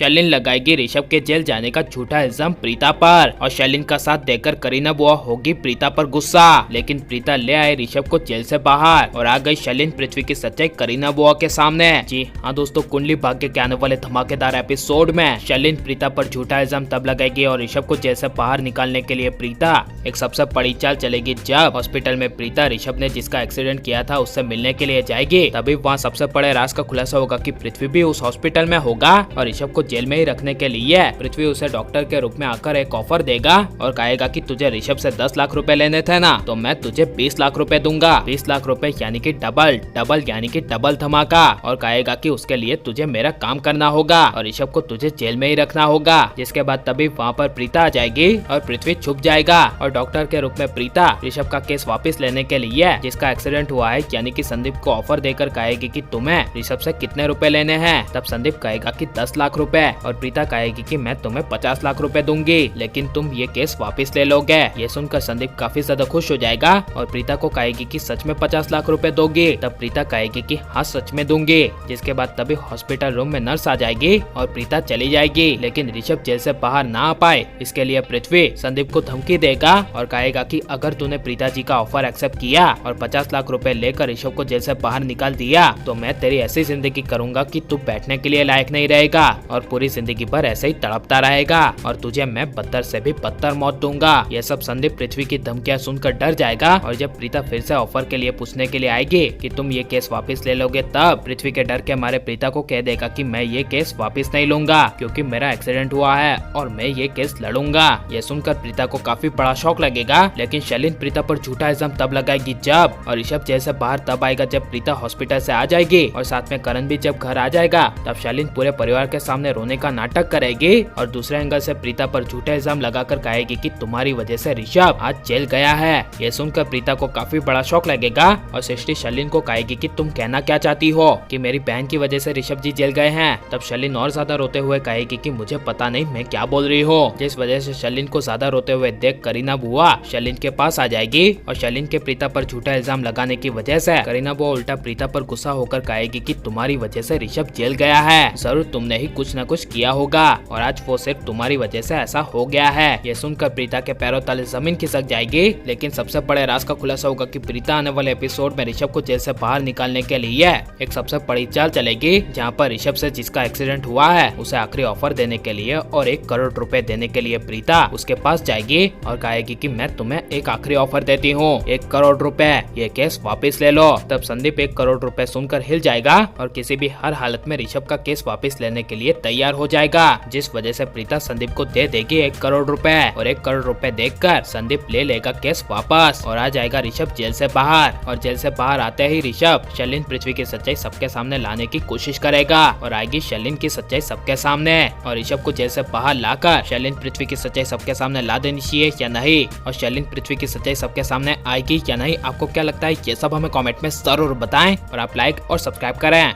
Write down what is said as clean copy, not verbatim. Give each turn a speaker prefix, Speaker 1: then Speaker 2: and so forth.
Speaker 1: शैलिन लगाएगी ऋषभ के जेल जाने का झूठा इल्जाम प्रीता पर और शैलिन का साथ देकर करीना बुआ होगी प्रीता पर गुस्सा। लेकिन प्रीता ले आए ऋषभ को जेल से बाहर और आ गई शैलिन पृथ्वी की सच्चाई करीना बुआ के सामने। जी हाँ दोस्तों, कुंडली भाग्य के आने वाले धमाकेदार एपिसोड में शैलिन प्रीता पर झूठा इल्जाम तब लगाएगी और ऋषभ को जेल से बाहर निकालने के लिए प्रीता एक सबसे बड़ी चाल चलेगी जब हॉस्पिटल में प्रीता ऋषभ ने जिसका एक्सीडेंट किया था उससे मिलने के लिए जाएगी। तभी वहाँ सबसे बड़े राज का खुलासा होगा कि पृथ्वी भी उस हॉस्पिटल में होगा और ऋषभ को जेल में ही रखने के लिए पृथ्वी उसे डॉक्टर के रूप में आकर एक ऑफर देगा और कहेगा कि तुझे ऋषभ से 10 लाख रुपए लेने थे ना, तो मैं तुझे 20 लाख रुपए दूंगा। 20 लाख रुपए यानी कि डबल यानी कि डबल धमाका। और कहेगा कि उसके लिए तुझे मेरा काम करना होगा और ऋषभ को तुझे जेल में ही रखना होगा। जिसके बाद तभी वहाँ पर प्रीता आ जाएगी और पृथ्वी छुप जाएगा और डॉक्टर के रूप में प्रीता ऋषभ का केस वापस लेने के लिए जिसका एक्सीडेंट हुआ है यानी कि संदीप को ऑफर देकर कहेगी कि तुम्हें ऋषभ से कितने रुपए लेने हैं। तब संदीप कहेगा कि 10 लाख रुपए और प्रीता कहेगी कि मैं तुम्हें 50 लाख रुपए दूंगी लेकिन तुम ये केस वापस ले लोगे। ये सुनकर संदीप काफी ज्यादा खुश हो जाएगा और प्रीता को कहेगी कि सच में 50 लाख रुपए दोगी। तब प्रीता कहेगी कि हाँ सच में दूंगी। जिसके बाद तभी हॉस्पिटल रूम में नर्स आ जाएगी और प्रीता चली जाएगी। लेकिन ऋषभ जेल से बाहर ना आ पाए इसके लिए पृथ्वी संदीप को धमकी देगा और कहेगा कि अगर तूने प्रीता जी का ऑफर एक्सेप्ट किया और 50 लाख रुपए लेकर ऋषभ को जेल से बाहर निकाल दिया तो मैं तेरी ऐसी जिंदगी करूंगा कि तू बैठने के लिए लायक नहीं रहेगा और पूरी जिंदगी भर ऐसे ही तड़पता रहेगा और तुझे मैं बदतर से भी बदतर मौत दूंगा। ये सब संदीप पृथ्वी की धमकियां सुनकर डर जाएगा और जब प्रीता फिर से ऑफर के लिए पूछने के लिए आएगी कि तुम ये केस वापस ले लोगे तब पृथ्वी के डर के मारे प्रीता को कह देगा कि मैं ये केस वापस नहीं लूंगा क्योंकि मेरा एक्सीडेंट हुआ है और मैं ये केस लड़ूंगा। ये सुनकर प्रीता को काफी बड़ा शौक लगेगा। लेकिन शैलिन प्रीता पर झूठा इल्जाम तब लगाएगी जब और ऋषभ जेल से बाहर तब आएगा जब प्रीता हॉस्पिटल से आ जाएगी और साथ में करण भी जब घर आ जाएगा। तब शैलिन पूरे परिवार के सामने रोने का नाटक करेगी और दूसरे एंगल से प्रीता पर झूठे इल्जाम लगाकर कहेगी कि तुम्हारी वजह से ऋषभ आज जेल गया है। ये सुनकर प्रीता को काफी बड़ा शौक लगेगा और सृष्टि शैलिन को कहेगी कि तुम कहना क्या चाहती हो कि मेरी बहन की वजह से ऋषभ जी जेल गए हैं। तब शैलिन और ज्यादा रोते हुए कहेगी कि मुझे पता नहीं मैं क्या बोल रही हूँ। जिस वजह से शैलिन को ज्यादा रोते हुए देख करीना बुआ शैलिन के पास आ जाएगी और शैलिन के प्रीता पर झूठा इल्जाम लगाने की वजह से करीना बुआ उल्टा प्रीता पर गुस्सा होकर कहेगी कि तुम्हारी वजह से ऋषभ जेल गया है, जरूर तुमने ही कुछ न कुछ किया होगा और आज वो सिर्फ तुम्हारी वजह से ऐसा हो गया है। ये सुनकर प्रीता के पैरों तले जमीन खिसक जाएगी। लेकिन सबसे बड़े राज का खुलासा होगा कि प्रीता आने वाले एपिसोड में ऋषभ को जेल से बाहर निकालने के लिए एक सबसे बड़ी चाल चलेगी जहाँ पर ऋषभ से जिसका एक्सीडेंट हुआ है उसे आखिरी ऑफर देने के लिए और 1 करोड़ रुपए देने के लिए प्रीता उसके पास जाएगी और कहेगी कि मैं तुम्हें एक आखिरी ऑफर देती हूँ, 1 करोड़ रुपए, ये केस वापस ले लो। तब संदीप 1 करोड़ रुपए सुनकर हिल जाएगा और किसी भी हर हालत में ऋषभ का केस वापस लेने के लिए तैयार हो जाएगा। जिस वजह से प्रीता संदीप को दे देगी 1 करोड़ रुपए और 1 करोड़ रुपए देखकर संदीप ले लेगा केस वापस और आ जाएगा ऋषभ जेल से बाहर। और जेल से बाहर आते ही ऋषभ शैलिन पृथ्वी की सच्चाई सबके सामने लाने की कोशिश करेगा और आएगी शैलिन की सच्चाई सबके सामने और ऋषभ को जेल से बाहर लाकर शैलिन पृथ्वी की सच्चाई सबके सामने ला देनी चाहिए या नहीं और शैलिन पृथ्वी की सच्चाई सबके सामने आएगी या नहीं, आपको क्या लगता है ये सब हमें कमेंट में जरूर बताएं और आप लाइक और सब्सक्राइब करें।